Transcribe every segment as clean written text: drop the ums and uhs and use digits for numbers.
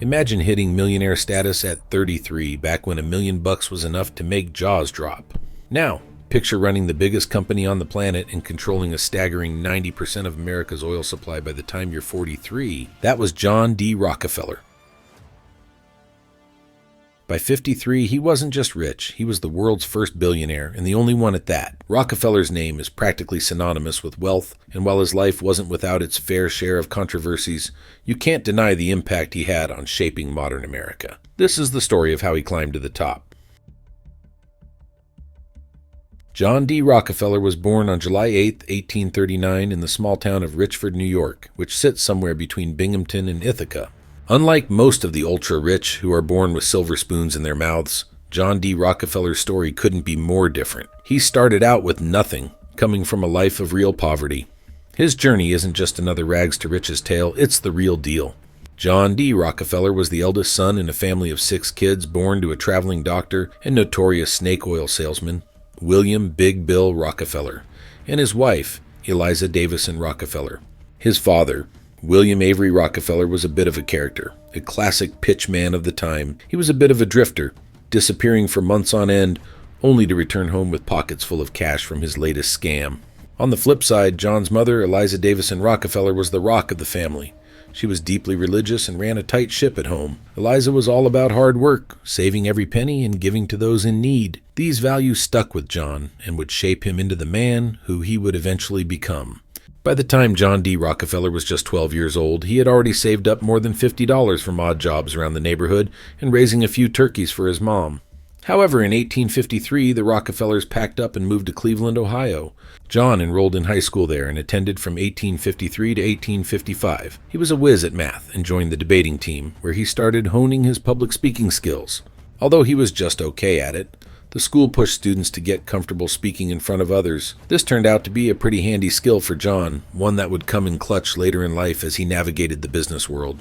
Imagine hitting millionaire status at 33, back when $1 million was enough to make jaws drop. Now, picture running the biggest company on the planet and controlling a staggering 90% of America's oil supply by the time you're 43. That was John D Rockefeller. By 53, he wasn't just rich, he was the world's first billionaire, and the only one at that. Rockefeller's name is practically synonymous with wealth, and while his life wasn't without its fair share of controversies, you can't deny the impact he had on shaping modern America. This is the story of how he climbed to the top. John D Rockefeller was born on July 8, 1839, in the small town of Richford, New York, which sits somewhere between Binghamton and Ithaca. Unlike most of the ultra-rich who are born with silver spoons in their mouths, John D Rockefeller's story couldn't be more different. He started out with nothing, coming from a life of real poverty. His journey isn't just another rags to riches tale, it's the real deal. John D Rockefeller was the eldest son in a family of 6 kids born to a traveling doctor and notorious snake oil salesman, William Big Bill Rockefeller, and his wife, Eliza Davison Rockefeller. His father, William Avery Rockefeller, was a bit of a character, a classic pitch man of the time. He was a bit of a drifter, disappearing for months on end, only to return home with pockets full of cash from his latest scam. On the flip side, John's mother, Eliza Davison Rockefeller, was the rock of the family. She was deeply religious and ran a tight ship at home. Eliza was all about hard work, saving every penny and giving to those in need. These values stuck with John and would shape him into the man who he would eventually become. By the time John D Rockefeller was just 12 years old, he had already saved up more than $50 from odd jobs around the neighborhood and raising a few turkeys for his mom. However, in 1853, the Rockefellers packed up and moved to Cleveland, Ohio. John enrolled in high school there and attended from 1853 to 1855. He was a whiz at math and joined the debating team, where he started honing his public speaking skills. Although he was just okay at it, the school pushed students to get comfortable speaking in front of others. This turned out to be a pretty handy skill for John, one that would come in clutch later in life as he navigated the business world.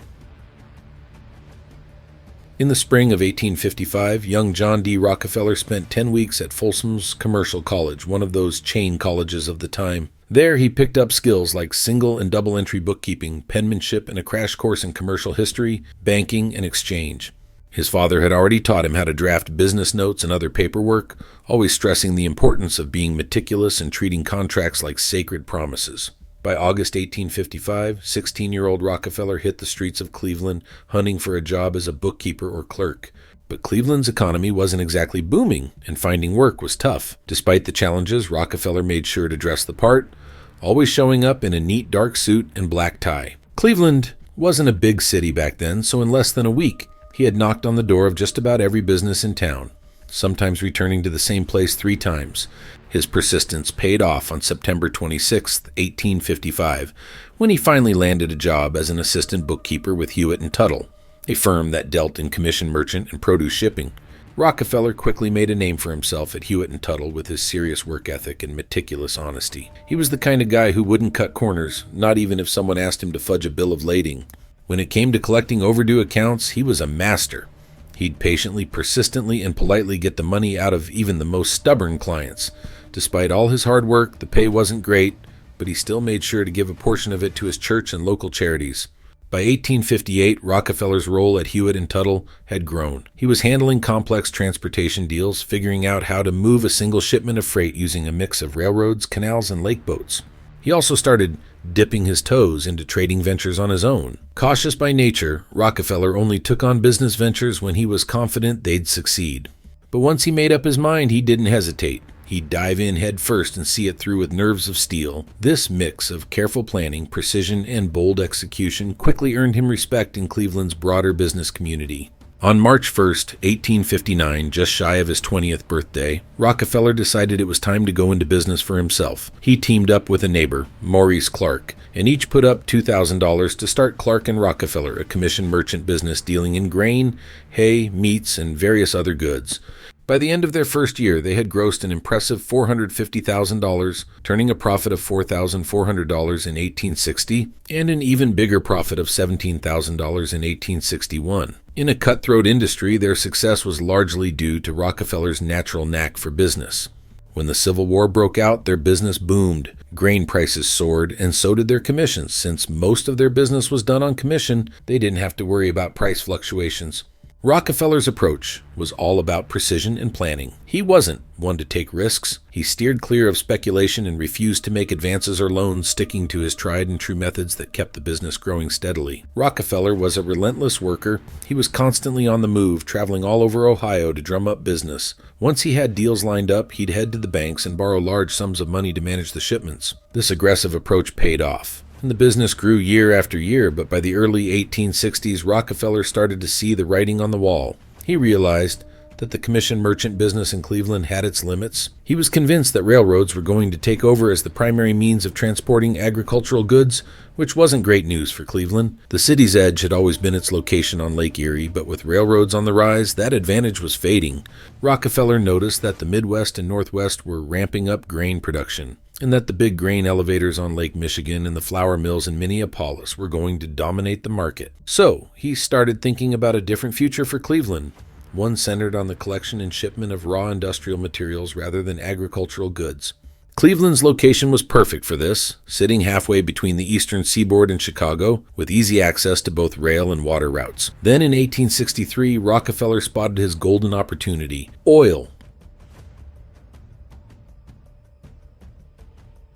In the spring of 1855, young John D Rockefeller spent 10 weeks at Folsom's Commercial College, one of those chain colleges of the time. There he picked up skills like single and double entry bookkeeping, penmanship, and a crash course in commercial history, banking, and exchange. His father had already taught him how to draft business notes and other paperwork, always stressing the importance of being meticulous and treating contracts like sacred promises. By August 1855, 16-year-old Rockefeller hit the streets of Cleveland, hunting for a job as a bookkeeper or clerk. But Cleveland's economy wasn't exactly booming, and finding work was tough. Despite the challenges, Rockefeller made sure to dress the part, always showing up in a neat dark suit and black tie. Cleveland wasn't a big city back then, so in less than a week, he had knocked on the door of just about every business in town, sometimes returning to the same place 3 times. His persistence paid off on September 26, 1855, when he finally landed a job as an assistant bookkeeper with Hewitt & Tuttle, a firm that dealt in commission merchant and produce shipping. Rockefeller quickly made a name for himself at Hewitt & Tuttle with his serious work ethic and meticulous honesty. He was the kind of guy who wouldn't cut corners, not even if someone asked him to fudge a bill of lading. When it came to collecting overdue accounts, he was a master. He'd patiently, persistently, and politely get the money out of even the most stubborn clients. Despite all his hard work, the pay wasn't great, but he still made sure to give a portion of it to his church and local charities. By 1858, Rockefeller's role at Hewitt & Tuttle had grown. He was handling complex transportation deals, figuring out how to move a single shipment of freight using a mix of railroads, canals, and lake boats. He also started dipping his toes into trading ventures on his own. Cautious by nature, Rockefeller only took on business ventures when he was confident they'd succeed. But once he made up his mind, he didn't hesitate. He'd dive in head first and see it through with nerves of steel. This mix of careful planning, precision, and bold execution quickly earned him respect in Cleveland's broader business community. On March 1, 1859, just shy of his 20th birthday, Rockefeller decided it was time to go into business for himself. He teamed up with a neighbor, Maurice Clark, and each put up $2,000 to start Clark & Rockefeller, a commission merchant business dealing in grain, hay, meats, and various other goods. By the end of their first year, they had grossed an impressive $450,000, turning a profit of $4,400 in 1860, and an even bigger profit of $17,000 in 1861. In a cutthroat industry, their success was largely due to Rockefeller's natural knack for business. When the Civil War broke out, their business boomed. Grain prices soared, and so did their commissions. Since most of their business was done on commission, they didn't have to worry about price fluctuations. Rockefeller's approach was all about precision and planning. He wasn't one to take risks. He steered clear of speculation and refused to make advances or loans, sticking to his tried and true methods that kept the business growing steadily. Rockefeller was a relentless worker. He was constantly on the move, traveling all over Ohio to drum up business. Once he had deals lined up, he'd head to the banks and borrow large sums of money to manage the shipments. This aggressive approach paid off, and the business grew year after year, but by the early 1860s, Rockefeller started to see the writing on the wall. He realized that the commission merchant business in Cleveland had its limits. He was convinced that railroads were going to take over as the primary means of transporting agricultural goods, which wasn't great news for Cleveland. The city's edge had always been its location on Lake Erie, but with railroads on the rise, that advantage was fading. Rockefeller noticed that the Midwest and Northwest were ramping up grain production, and that the big grain elevators on Lake Michigan and the flour mills in Minneapolis were going to dominate the market. So he started thinking about a different future for Cleveland, one centered on the collection and shipment of raw industrial materials rather than agricultural goods. Cleveland's location was perfect for this, sitting halfway between the eastern seaboard and Chicago, with easy access to both rail and water routes. Then in 1863, Rockefeller spotted his golden opportunity: oil.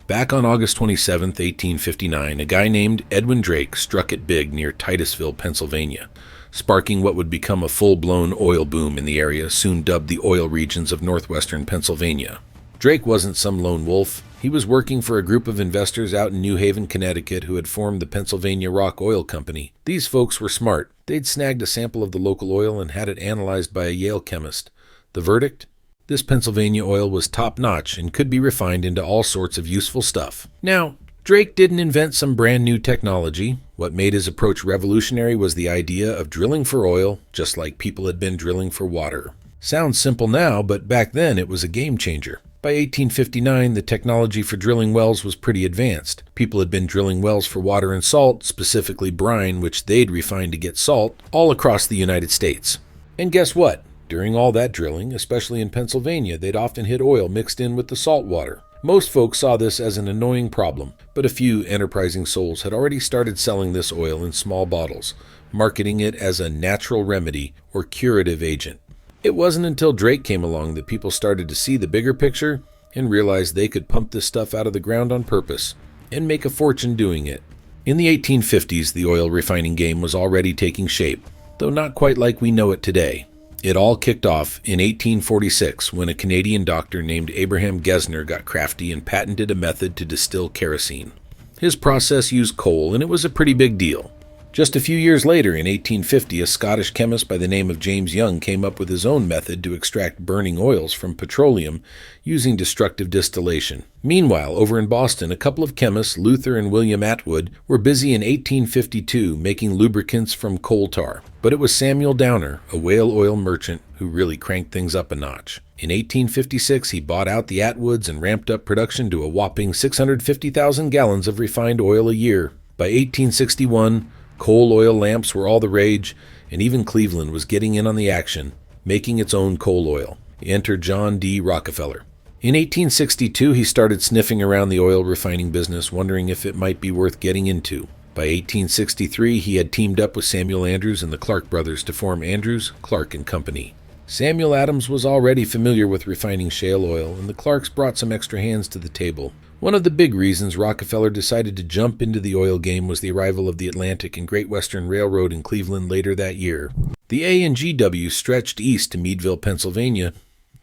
Back on August 27, 1859, a guy named Edwin Drake struck it big near Titusville, Pennsylvania, sparking what would become a full-blown oil boom in the area, soon dubbed the oil regions of northwestern Pennsylvania. Drake wasn't some lone wolf. He was working for a group of investors out in New Haven, Connecticut, who had formed the Pennsylvania Rock Oil Company. These folks were smart. They'd snagged a sample of the local oil and had it analyzed by a Yale chemist. The verdict? This Pennsylvania oil was top-notch and could be refined into all sorts of useful stuff. Now, Drake didn't invent some brand new technology. What made his approach revolutionary was the idea of drilling for oil, just like people had been drilling for water. Sounds simple now, but back then it was a game changer. By 1859, the technology for drilling wells was pretty advanced. People had been drilling wells for water and salt, specifically brine, which they'd refined to get salt, all across the United States. And guess what? During all that drilling, especially in Pennsylvania, they'd often hit oil mixed in with the salt water. Most folks saw this as an annoying problem, but a few enterprising souls had already started selling this oil in small bottles, marketing it as a natural remedy or curative agent. It wasn't until Drake came along that people started to see the bigger picture and realized they could pump this stuff out of the ground on purpose and make a fortune doing it. In the 1850s, the oil refining game was already taking shape, though not quite like we know it today. It all kicked off in 1846 when a Canadian doctor named Abraham Gesner got crafty and patented a method to distill kerosene. His process used coal, and it was a pretty big deal. Just a few years later, in 1850, a Scottish chemist by the name of James Young came up with his own method to extract burning oils from petroleum using destructive distillation. Meanwhile, over in Boston, a couple of chemists, Luther and William Atwood, were busy in 1852 making lubricants from coal tar. But it was Samuel Downer, a whale oil merchant, who really cranked things up a notch. In 1856, he bought out the Atwoods and ramped up production to a whopping 650,000 gallons of refined oil a year. By 1861, coal oil lamps were all the rage, and even Cleveland was getting in on the action, making its own coal oil. Enter John D Rockefeller. In 1862, he started sniffing around the oil refining business, wondering if it might be worth getting into. By 1863, he had teamed up with Samuel Andrews and the Clark brothers to form Andrews, Clark and Company. Samuel Adams was already familiar with refining shale oil, and the Clarks brought some extra hands to the table. One of the big reasons Rockefeller decided to jump into the oil game was the arrival of the Atlantic and Great Western Railroad in Cleveland later that year. The A&GW stretched east to Meadville, Pennsylvania,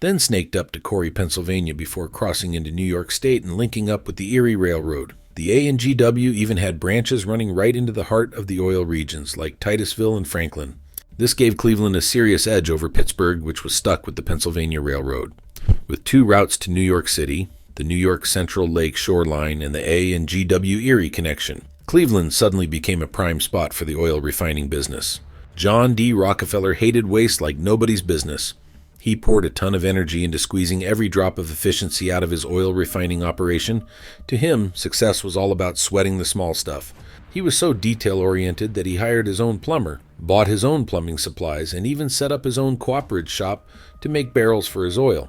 then snaked up to Corry, Pennsylvania before crossing into New York State and linking up with the Erie Railroad. The A&GW even had branches running right into the heart of the oil regions, like Titusville and Franklin. This gave Cleveland a serious edge over Pittsburgh, which was stuck with the Pennsylvania Railroad. With two routes to New York City, the New York Central Lake shoreline and the A&GW Erie connection, Cleveland suddenly became a prime spot for the oil refining business. John D Rockefeller hated waste like nobody's business. He poured a ton of energy into squeezing every drop of efficiency out of his oil refining operation. To him, success was all about sweating the small stuff. He was so detail-oriented that he hired his own plumber, bought his own plumbing supplies, and even set up his own cooperage shop to make barrels for his oil.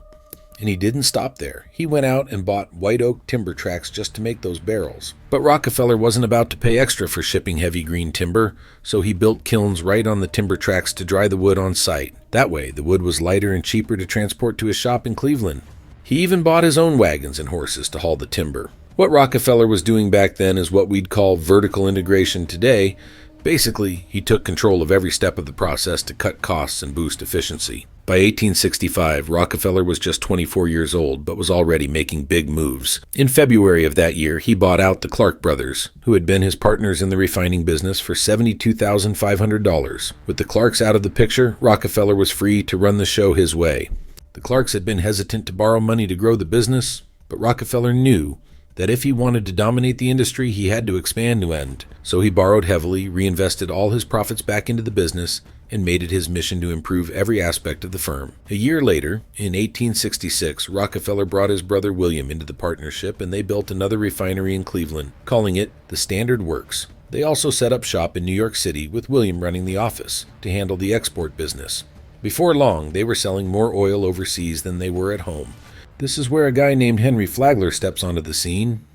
And he didn't stop there. He went out and bought white oak timber tracts just to make those barrels. But Rockefeller wasn't about to pay extra for shipping heavy green timber, so he built kilns right on the timber tracts to dry the wood on site. That way, the wood was lighter and cheaper to transport to his shop in Cleveland. He even bought his own wagons and horses to haul the timber. What Rockefeller was doing back then is what we'd call vertical integration today. Basically, he took control of every step of the process to cut costs and boost efficiency. By 1865, Rockefeller was just 24 years old, but was already making big moves. In February of that year, he bought out the Clark brothers, who had been his partners in the refining business, for $72,500. With the Clarks out of the picture, Rockefeller was free to run the show his way. The Clarks had been hesitant to borrow money to grow the business, but Rockefeller knew that if he wanted to dominate the industry, he had to expand and so he borrowed heavily, reinvested all his profits back into the business, and made it his mission to improve every aspect of the firm. A year later, in 1866, Rockefeller brought his brother William into the partnership, and they built another refinery in Cleveland, calling it the Standard Works. They also set up shop in New York City, with William running the office to handle the export business. Before long, they were selling more oil overseas than they were at home. This is where a guy named Henry Flagler steps onto the scene.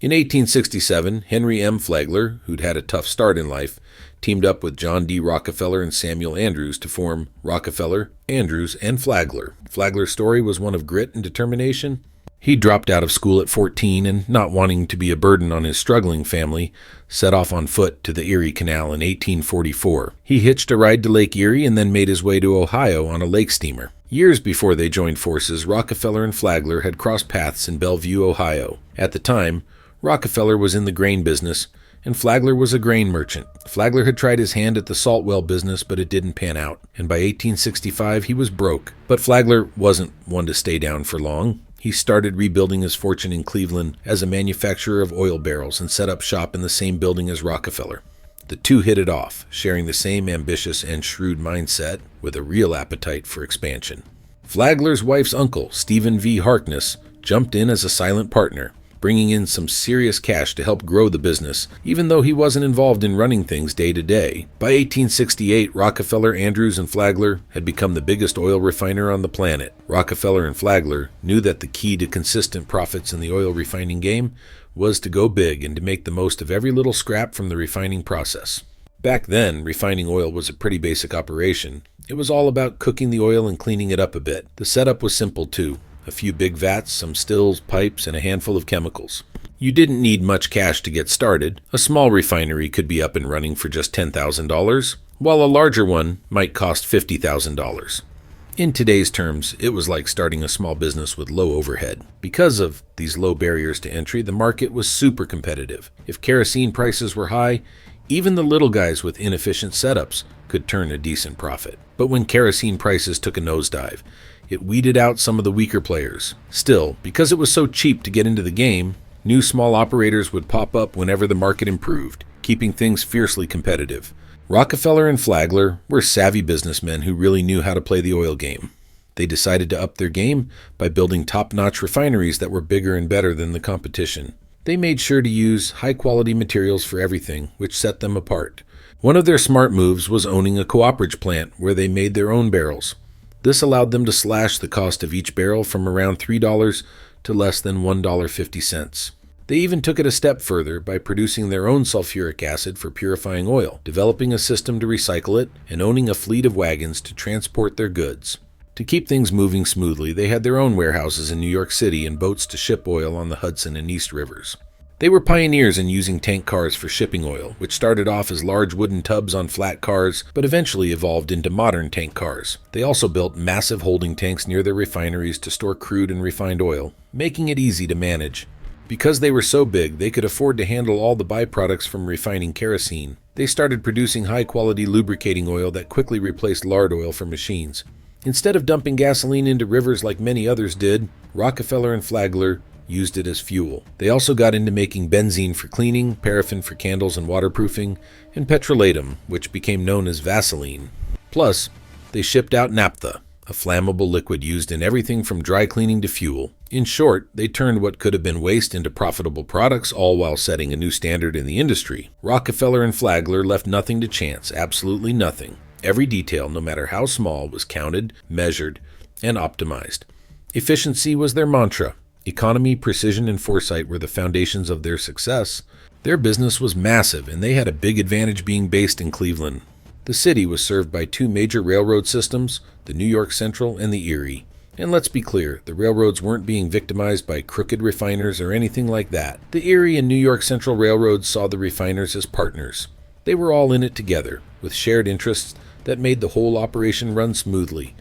In 1867, Henry M. Flagler, who'd had a tough start in life, teamed up with John D. Rockefeller and Samuel Andrews to form Rockefeller, Andrews, and Flagler. Flagler's story was one of grit and determination. He dropped out of school at 14 and, not wanting to be a burden on his struggling family, set off on foot to the Erie Canal in 1844. He hitched a ride to Lake Erie and then made his way to Ohio on a lake steamer. Years before they joined forces, Rockefeller and Flagler had crossed paths in Bellevue, Ohio. At the time, Rockefeller was in the grain business, and Flagler was a grain merchant. Flagler had tried his hand at the salt well business, but it didn't pan out, and by 1865 he was broke. But Flagler wasn't one to stay down for long. He started rebuilding his fortune in Cleveland as a manufacturer of oil barrels and set up shop in the same building as Rockefeller. The two hit it off, sharing the same ambitious and shrewd mindset with a real appetite for expansion. Flagler's wife's uncle, Stephen V. Harkness, jumped in as a silent partner, bringing in some serious cash to help grow the business, even though he wasn't involved in running things day to day. By 1868, Rockefeller, Andrews, and Flagler had become the biggest oil refiner on the planet. Rockefeller and Flagler knew that the key to consistent profits in the oil refining game was to go big and to make the most of every little scrap from the refining process. Back then, refining oil was a pretty basic operation. It was all about cooking the oil and cleaning it up a bit. The setup was simple too. A few big vats, some stills, pipes, and a handful of chemicals. You didn't need much cash to get started. A small refinery could be up and running for just $10,000, while a larger one might cost $50,000. In today's terms, it was like starting a small business with low overhead. Because of these low barriers to entry, the market was super competitive. If kerosene prices were high, even the little guys with inefficient setups could turn a decent profit. But when kerosene prices took a nosedive, it weeded out some of the weaker players. Still, because it was so cheap to get into the game, new small operators would pop up whenever the market improved, keeping things fiercely competitive. Rockefeller and Flagler were savvy businessmen who really knew how to play the oil game. They decided to up their game by building top-notch refineries that were bigger and better than the competition. They made sure to use high-quality materials for everything, which set them apart. One of their smart moves was owning a cooperage plant where they made their own barrels. This allowed them to slash the cost of each barrel from around $3 to less than $1.50. They even took it a step further by producing their own sulfuric acid for purifying oil, developing a system to recycle it, and owning a fleet of wagons to transport their goods. To keep things moving smoothly, they had their own warehouses in New York City and boats to ship oil on the Hudson and East Rivers. They were pioneers in using tank cars for shipping oil, which started off as large wooden tubs on flat cars, but eventually evolved into modern tank cars. They also built massive holding tanks near their refineries to store crude and refined oil, making it easy to manage. Because they were so big, they could afford to handle all the byproducts from refining kerosene. They started producing high-quality lubricating oil that quickly replaced lard oil for machines. Instead of dumping gasoline into rivers like many others did, Rockefeller and Flagler used it as fuel. They also got into making benzene for cleaning, paraffin for candles and waterproofing, and petrolatum, which became known as Vaseline. Plus, they shipped out naphtha, a flammable liquid used in everything from dry cleaning to fuel. In short, they turned what could have been waste into profitable products, all while setting a new standard in the industry. Rockefeller and Flagler left nothing to chance, absolutely nothing. Every detail, no matter how small, was counted, measured, and optimized. Efficiency was their mantra. Economy, precision, and foresight were the foundations of their success. Their business was massive, and they had a big advantage being based in Cleveland. The city was served by two major railroad systems, the New York Central and the Erie. And let's be clear, the railroads weren't being victimized by crooked refiners or anything like that. The Erie and New York Central railroads saw the refiners as partners. They were all in it together, with shared interests that made the whole operation run smoothly.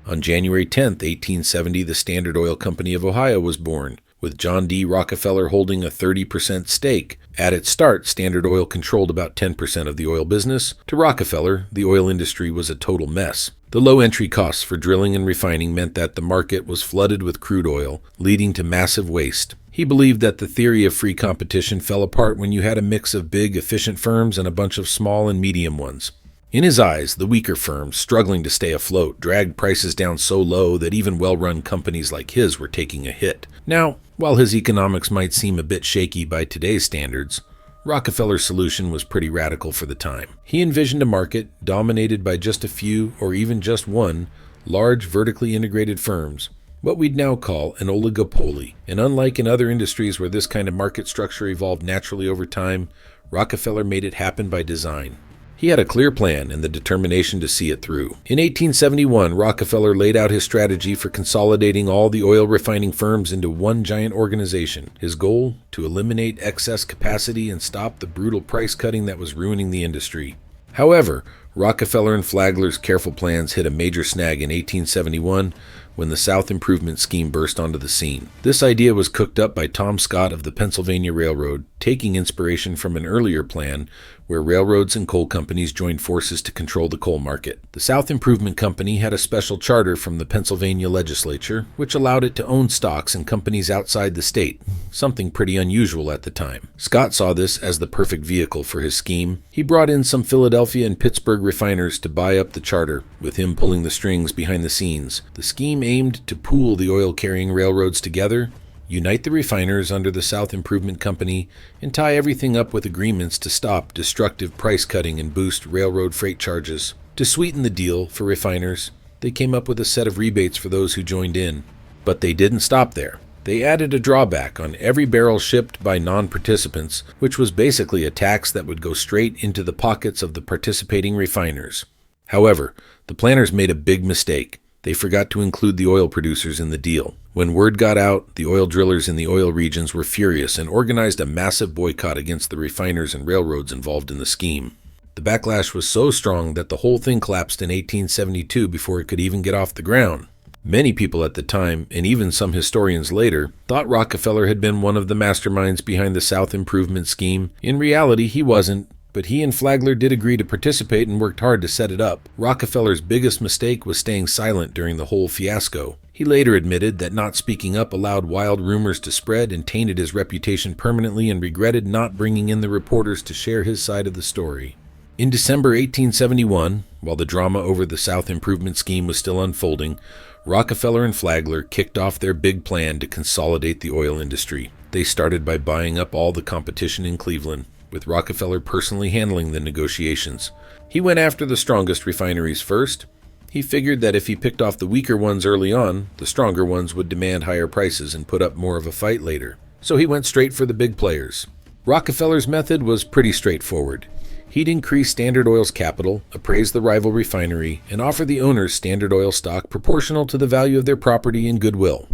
On January 10, 1870, the Standard Oil Company of Ohio was born, with John D Rockefeller holding a 30% stake. At its start, Standard Oil controlled about 10% of the oil business. To Rockefeller, the oil industry was a total mess. The low entry costs for drilling and refining meant that the market was flooded with crude oil, leading to massive waste. He believed that the theory of free competition fell apart when you had a mix of big, efficient firms and a bunch of small and medium ones. In his eyes, the weaker firms, struggling to stay afloat, dragged prices down so low that even well-run companies like his were taking a hit. Now, while his economics might seem a bit shaky by today's standards, Rockefeller's solution was pretty radical for the time. He envisioned a market dominated by just a few, or even just one, large vertically integrated firms, what we'd now call an oligopoly. And unlike in other industries where this kind of market structure evolved naturally over time, Rockefeller made it happen by design. He had a clear plan and the determination to see it through. In 1871, Rockefeller laid out his strategy for consolidating all the oil refining firms into one giant organization. His goal? To eliminate excess capacity and stop the brutal price cutting that was ruining the industry. However, Rockefeller and Flagler's careful plans hit a major snag in 1871 when the South Improvement Scheme burst onto the scene. This idea was cooked up by Tom Scott of the Pennsylvania Railroad, taking inspiration from an earlier plan where railroads and coal companies joined forces to control the coal market. The South Improvement Company had a special charter from the Pennsylvania legislature, which allowed it to own stocks in companies outside the state, something pretty unusual at the time. Scott saw this as the perfect vehicle for his scheme. He brought in some Philadelphia and Pittsburgh refiners to buy up the charter, with him pulling the strings behind the scenes. The scheme aimed to pool the oil-carrying railroads together, unite the refiners under the South Improvement Company, and tie everything up with agreements to stop destructive price cutting and boost railroad freight charges. To sweeten the deal for refiners, they came up with a set of rebates for those who joined in. But they didn't stop there. They added a drawback on every barrel shipped by non-participants, which was basically a tax that would go straight into the pockets of the participating refiners. However, the planners made a big mistake. They forgot to include the oil producers in the deal. When word got out, the oil drillers in the oil regions were furious and organized a massive boycott against the refiners and railroads involved in the scheme. The backlash was so strong that the whole thing collapsed in 1872 before it could even get off the ground. Many people at the time, and even some historians later, thought Rockefeller had been one of the masterminds behind the South Improvement Scheme. In reality, he wasn't. But he and Flagler did agree to participate and worked hard to set it up. Rockefeller's biggest mistake was staying silent during the whole fiasco. He later admitted that not speaking up allowed wild rumors to spread and tainted his reputation permanently, and regretted not bringing in the reporters to share his side of the story. In December 1871, while the drama over the South Improvement Scheme was still unfolding, Rockefeller and Flagler kicked off their big plan to consolidate the oil industry. They started by buying up all the competition in Cleveland, with Rockefeller personally handling the negotiations. He went after the strongest refineries first. He figured that if he picked off the weaker ones early on, the stronger ones would demand higher prices and put up more of a fight later. So he went straight for the big players. Rockefeller's method was pretty straightforward. He'd increase Standard Oil's capital, appraise the rival refinery, and offer the owners Standard Oil stock proportional to the value of their property and goodwill.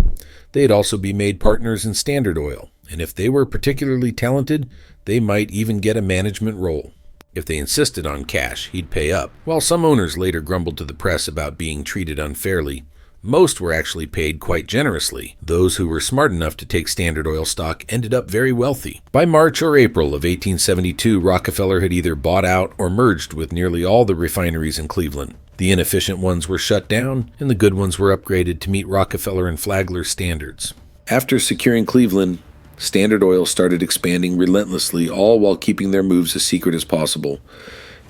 They'd also be made partners in Standard Oil, and if they were particularly talented, they might even get a management role. If they insisted on cash, he'd pay up. While some owners later grumbled to the press about being treated unfairly, most were actually paid quite generously. Those who were smart enough to take Standard Oil stock ended up very wealthy. By March or April of 1872, Rockefeller had either bought out or merged with nearly all the refineries in Cleveland. The inefficient ones were shut down, and the good ones were upgraded to meet Rockefeller and Flagler's standards. After securing Cleveland, Standard Oil started expanding relentlessly, all while keeping their moves as secret as possible.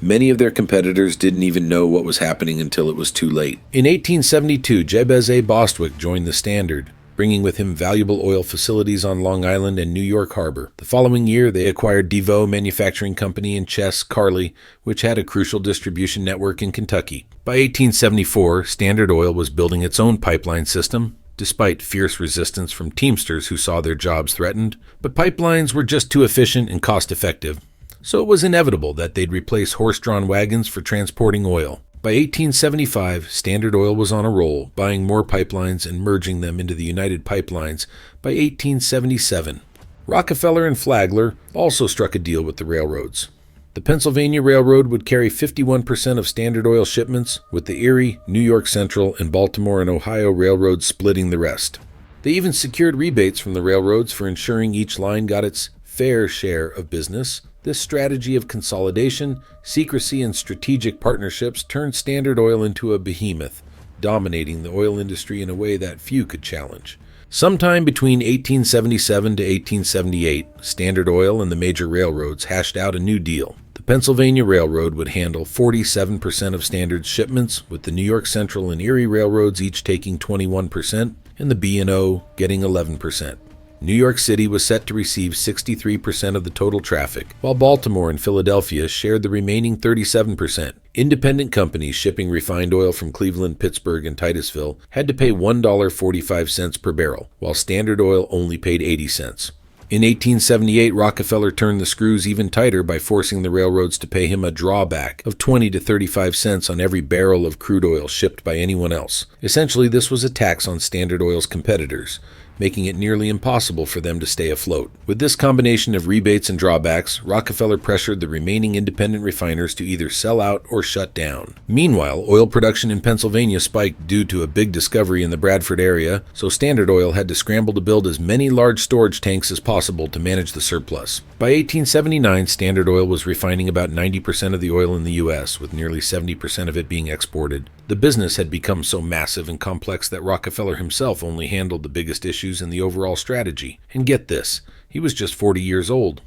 Many of their competitors didn't even know what was happening until it was too late. In 1872, Jabez A. Bostwick joined the Standard. bringing with him valuable oil facilities on Long Island and New York Harbor. The following year, they acquired DeVoe Manufacturing Company in Chess, Carly, which had a crucial distribution network in Kentucky. By 1874, Standard Oil was building its own pipeline system, despite fierce resistance from Teamsters who saw their jobs threatened. But pipelines were just too efficient and cost-effective, so it was inevitable that they'd replace horse-drawn wagons for transporting oil. By 1875, Standard Oil was on a roll, buying more pipelines and merging them into the United Pipelines by 1877. Rockefeller and Flagler also struck a deal with the railroads. The Pennsylvania Railroad would carry 51% of Standard Oil shipments, with the Erie, New York Central, and Baltimore and Ohio railroads splitting the rest. They even secured rebates from the railroads for ensuring each line got its fair share of business. This strategy of consolidation, secrecy, and strategic partnerships turned Standard Oil into a behemoth, dominating the oil industry in a way that few could challenge. Sometime between 1877 to 1878, Standard Oil and the major railroads hashed out a new deal. The Pennsylvania Railroad would handle 47% of Standard's shipments, with the New York Central and Erie railroads each taking 21%, and the B&O getting 11%. New York City was set to receive 63% of the total traffic, while Baltimore and Philadelphia shared the remaining 37%. Independent companies shipping refined oil from Cleveland, Pittsburgh, and Titusville had to pay $1.45 per barrel, while Standard Oil only paid 80 cents. In 1878, Rockefeller turned the screws even tighter by forcing the railroads to pay him a drawback of 20 to 35 cents on every barrel of crude oil shipped by anyone else. Essentially, this was a tax on Standard Oil's competitors, making it nearly impossible for them to stay afloat. With this combination of rebates and drawbacks, Rockefeller pressured the remaining independent refiners to either sell out or shut down. Meanwhile, oil production in Pennsylvania spiked due to a big discovery in the Bradford area, so Standard Oil had to scramble to build as many large storage tanks as possible to manage the surplus. By 1879, Standard Oil was refining about 90% of the oil in the U.S., with nearly 70% of it being exported. The business had become so massive and complex that Rockefeller himself only handled the biggest issues in the overall strategy. And get this, he was just 40 years old.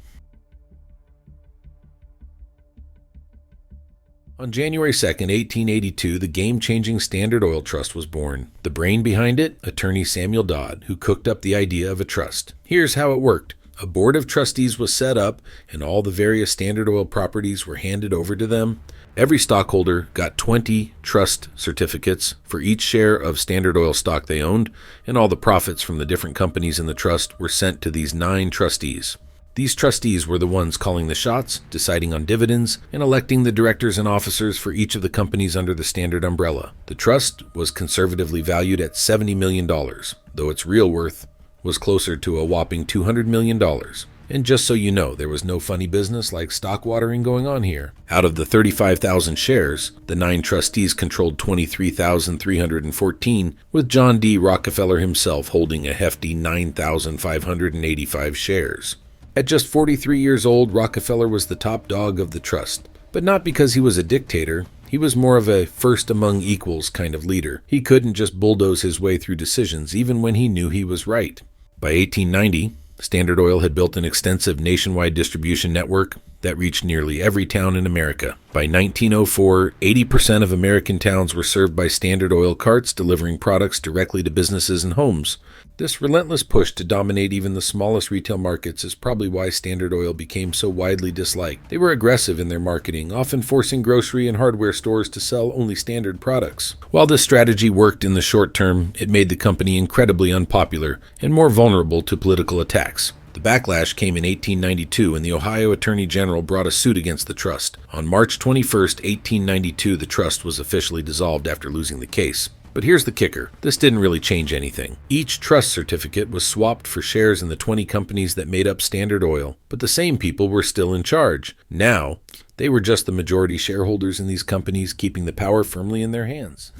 On January 2, 1882, the game-changing Standard Oil Trust was born. The brain behind it, attorney Samuel Dodd, who cooked up the idea of a trust. Here's how it worked. A board of trustees was set up, and all the various Standard Oil properties were handed over to them. Every stockholder got 20 trust certificates for each share of Standard Oil stock they owned, and all the profits from the different companies in the trust were sent to these 9 trustees. These trustees were the ones calling the shots, deciding on dividends, and electing the directors and officers for each of the companies under the Standard umbrella. The trust was conservatively valued at $70 million, though its real worth was closer to a whopping $200 million. And just so you know, there was no funny business like stock watering going on here. Out of the 35,000 shares, the 9 trustees controlled 23,314, with John D Rockefeller himself holding a hefty 9,585 shares. At just 43 years old, Rockefeller was the top dog of the trust. But not because he was a dictator. He was more of a first among equals kind of leader. He couldn't just bulldoze his way through decisions, even when he knew he was right. By 1890, Standard Oil had built an extensive nationwide distribution network that reached nearly every town in America. By 1904, 80% of American towns were served by Standard Oil carts delivering products directly to businesses and homes. This relentless push to dominate even the smallest retail markets is probably why Standard Oil became so widely disliked. They were aggressive in their marketing, often forcing grocery and hardware stores to sell only Standard products. While this strategy worked in the short term, it made the company incredibly unpopular and more vulnerable to political attacks. The backlash came in 1892 when the Ohio Attorney General brought a suit against the trust. On March 21, 1892, the trust was officially dissolved after losing the case. But here's the kicker. This didn't really change anything. Each trust certificate was swapped for shares in the 20 companies that made up Standard Oil, but the same people were still in charge. Now, they were just the majority shareholders in these companies, keeping the power firmly in their hands.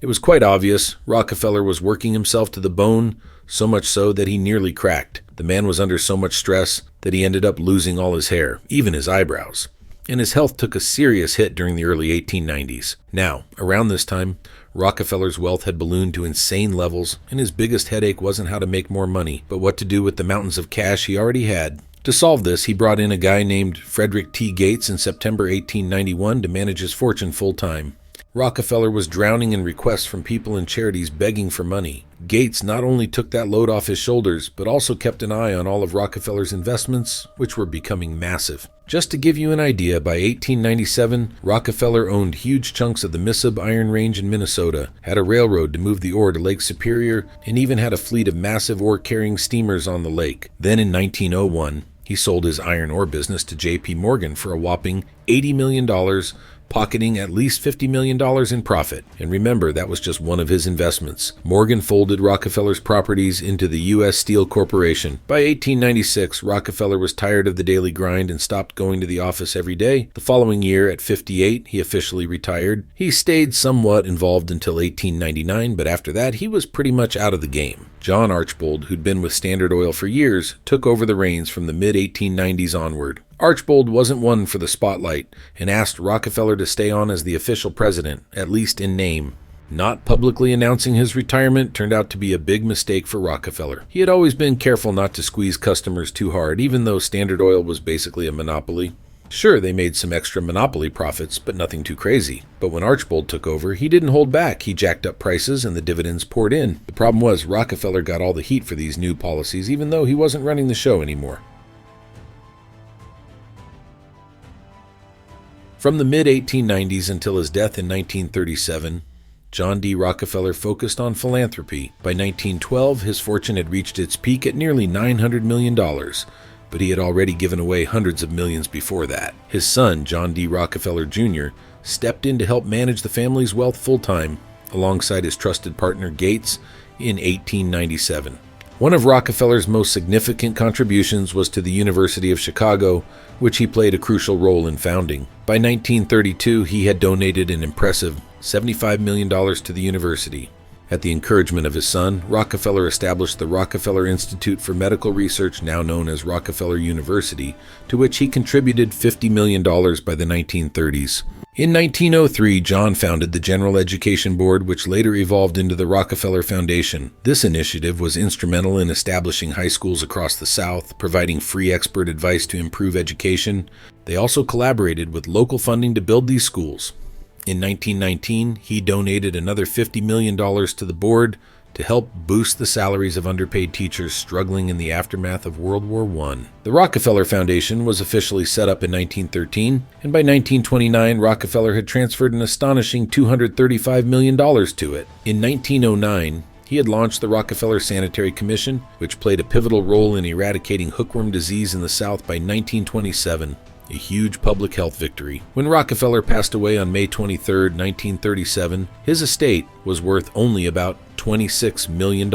It was quite obvious Rockefeller was working himself to the bone, so much so that he nearly cracked. The man was under so much stress that he ended up losing all his hair, even his eyebrows. And his health took a serious hit during the early 1890s. Now, around this time, Rockefeller's wealth had ballooned to insane levels, and his biggest headache wasn't how to make more money, but what to do with the mountains of cash he already had. To solve this, he brought in a guy named Frederick T. Gates in September 1891 to manage his fortune full-time. Rockefeller was drowning in requests from people and charities begging for money. Gates not only took that load off his shoulders, but also kept an eye on all of Rockefeller's investments, which were becoming massive. Just to give you an idea, by 1897, Rockefeller owned huge chunks of the Mississippi Iron Range in Minnesota, had a railroad to move the ore to Lake Superior, and even had a fleet of massive ore-carrying steamers on the lake. Then in 1901, he sold his iron ore business to J.P. Morgan for a whopping $80 million, pocketing at least $50 million in profit. And remember, that was just one of his investments. Morgan folded Rockefeller's properties into the U.S. Steel Corporation. By 1896, Rockefeller was tired of the daily grind and stopped going to the office every day. The following year, at 58, he officially retired. He stayed somewhat involved until 1899, but after that, he was pretty much out of the game. John Archbold, who'd been with Standard Oil for years, took over the reins from the mid-1890s onward. Archbold wasn't one for the spotlight and asked Rockefeller to stay on as the official president, at least in name. Not publicly announcing his retirement turned out to be a big mistake for Rockefeller. He had always been careful not to squeeze customers too hard, even though Standard Oil was basically a monopoly. Sure, they made some extra monopoly profits, but nothing too crazy. But when Archbold took over, he didn't hold back. He jacked up prices and the dividends poured in. The problem was Rockefeller got all the heat for these new policies, even though he wasn't running the show anymore. From the mid-1890s until his death in 1937, John D. Rockefeller focused on philanthropy. By 1912, his fortune had reached its peak at nearly $900 million, but he had already given away hundreds of millions before that. His son, John D. Rockefeller Jr., stepped in to help manage the family's wealth full-time, alongside his trusted partner Gates, in 1897. One of Rockefeller's most significant contributions was to the University of Chicago, which he played a crucial role in founding. By 1932, he had donated an impressive $75 million to the university. At the encouragement of his son, Rockefeller established the Rockefeller Institute for Medical Research, now known as Rockefeller University, to which he contributed $50 million by the 1930s. In 1903, John founded the General Education Board, which later evolved into the Rockefeller Foundation. This initiative was instrumental in establishing high schools across the South, providing free expert advice to improve education. They also collaborated with local funding to build these schools. In 1919, he donated another $50 million to the board to help boost the salaries of underpaid teachers struggling in the aftermath of World War I. The Rockefeller Foundation was officially set up in 1913, and by 1929, Rockefeller had transferred an astonishing $235 million to it. In 1909, he had launched the Rockefeller Sanitary Commission, which played a pivotal role in eradicating hookworm disease in the South by 1927. A huge public health victory. When Rockefeller passed away on May 23, 1937, his estate was worth only about $26 million.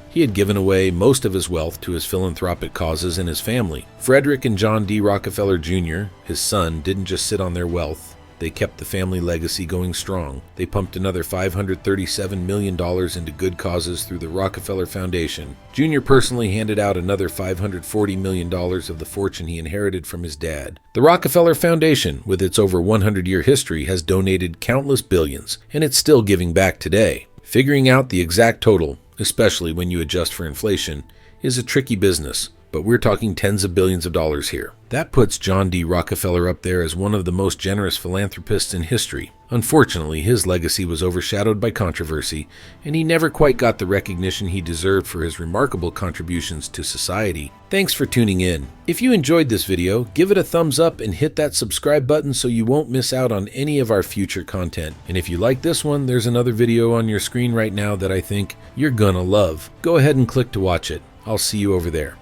He had given away most of his wealth to his philanthropic causes and his family. Frederick and John D. Rockefeller Jr., his son, didn't just sit on their wealth. They kept the family legacy going strong. They pumped another $537 million into good causes through the Rockefeller Foundation. Jr. personally handed out another $540 million of the fortune he inherited from his dad. The Rockefeller Foundation, with its over 100-year history, has donated countless billions, and it's still giving back today. Figuring out the exact total, especially when you adjust for inflation, is a tricky business. But we're talking tens of billions of dollars here. That puts John D. Rockefeller up there as one of the most generous philanthropists in history. Unfortunately, his legacy was overshadowed by controversy, and he never quite got the recognition he deserved for his remarkable contributions to society. Thanks for tuning in. If you enjoyed this video, give it a thumbs up and hit that subscribe button so you won't miss out on any of our future content. And if you like this one, there's another video on your screen right now that I think you're gonna love. Go ahead and click to watch it. I'll see you over there.